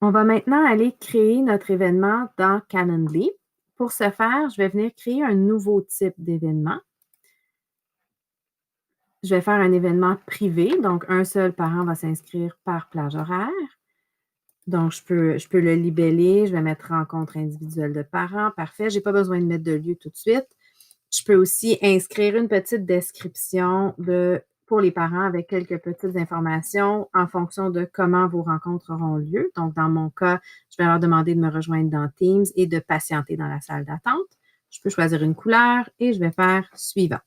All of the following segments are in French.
On va maintenant aller créer notre événement dans Calendly. Pour ce faire, je vais venir créer un nouveau type d'événement. Je vais faire un événement privé, donc un seul parent va s'inscrire par plage horaire. Donc, je peux le libeller, je vais mettre rencontre individuelle de parents, parfait. Je n'ai pas besoin de mettre de lieu tout de suite. Je peux aussi inscrire une petite description pour les parents avec quelques petites informations en fonction de comment vos rencontres auront lieu. Donc, dans mon cas, je vais leur demander de me rejoindre dans Teams et de patienter dans la salle d'attente. Je peux choisir une couleur et je vais faire suivant.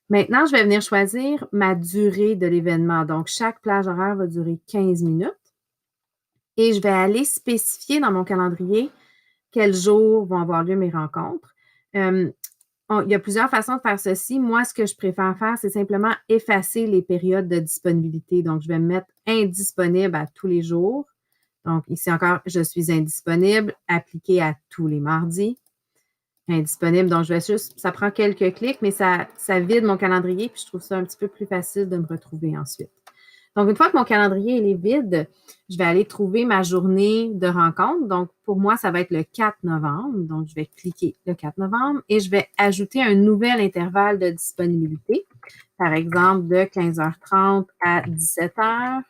Maintenant, je vais venir choisir ma durée de l'événement. Donc, chaque plage horaire va durer 15 minutes et je vais aller spécifier dans mon calendrier quels jours vont avoir lieu mes rencontres. Il y a plusieurs façons de faire ceci. Moi, ce que je préfère faire, c'est simplement effacer les périodes de disponibilité. Donc, je vais me mettre indisponible à tous les jours. Donc, ici encore, je suis indisponible, appliqué à tous les mardis. Indisponible. Donc, je vais juste, ça prend quelques clics, mais ça vide mon calendrier, puis je trouve ça un petit peu plus facile de me retrouver ensuite. Donc, une fois que mon calendrier est vide, je vais aller trouver ma journée de rencontre. Donc, pour moi, ça va être le 4 novembre. Donc, je vais cliquer le 4 novembre et je vais ajouter un nouvel intervalle de disponibilité. Par exemple, de 15h30 à 17h.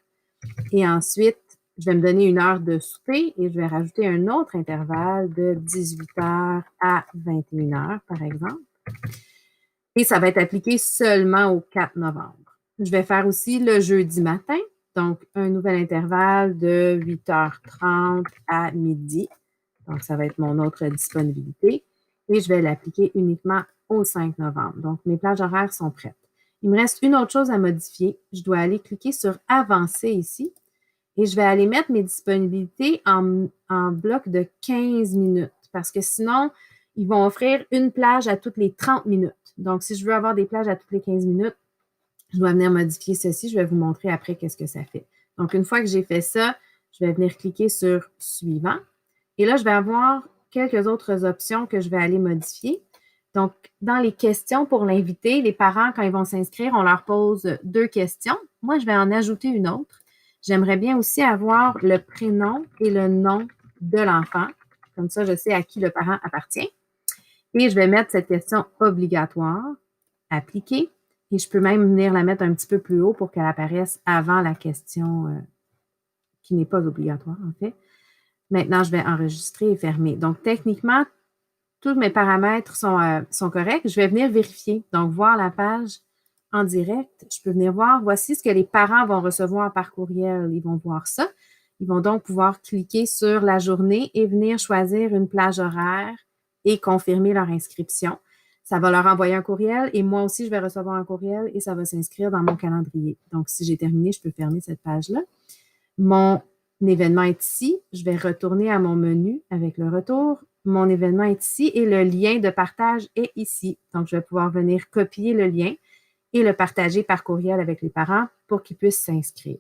Et ensuite, je vais me donner une heure de souper et je vais rajouter un autre intervalle de 18h à 21h, par exemple. Et ça va être appliqué seulement au 4 novembre. Je vais faire aussi le jeudi matin, donc un nouvel intervalle de 8h30 à midi. Donc, ça va être mon autre disponibilité. Et je vais l'appliquer uniquement au 5 novembre. Donc, mes plages horaires sont prêtes. Il me reste une autre chose à modifier. Je dois aller cliquer sur Avancer ici et je vais aller mettre mes disponibilités en bloc de 15 minutes parce que sinon, ils vont offrir une plage à toutes les 30 minutes. Donc, si je veux avoir des plages à toutes les 15 minutes, je dois venir modifier ceci. Je vais vous montrer après qu'est-ce que ça fait. Donc, une fois que j'ai fait ça, je vais venir cliquer sur Suivant. Et là, je vais avoir quelques autres options que je vais aller modifier. Donc, dans les questions pour l'invité, les parents, quand ils vont s'inscrire, on leur pose 2 questions. Moi, je vais en ajouter une autre. J'aimerais bien aussi avoir le prénom et le nom de l'enfant. Comme ça, je sais à qui le parent appartient. Et je vais mettre cette question obligatoire, appliquer. Et je peux même venir la mettre un petit peu plus haut pour qu'elle apparaisse avant la question qui n'est pas obligatoire, en fait. Maintenant, je vais enregistrer et fermer. Donc, techniquement, tous mes paramètres sont corrects. Je vais venir vérifier. Donc, voir la page en direct. Je peux venir voir, voici ce que les parents vont recevoir par courriel. Ils vont voir ça. Ils vont donc pouvoir cliquer sur la journée et venir choisir une plage horaire et confirmer leur inscription. Ça va leur envoyer un courriel et moi aussi, je vais recevoir un courriel et ça va s'inscrire dans mon calendrier. Donc, si j'ai terminé, je peux fermer cette page-là. Mon événement est ici. Je vais retourner à mon menu avec le retour. Mon événement est ici et le lien de partage est ici. Donc, je vais pouvoir venir copier le lien et le partager par courriel avec les parents pour qu'ils puissent s'inscrire.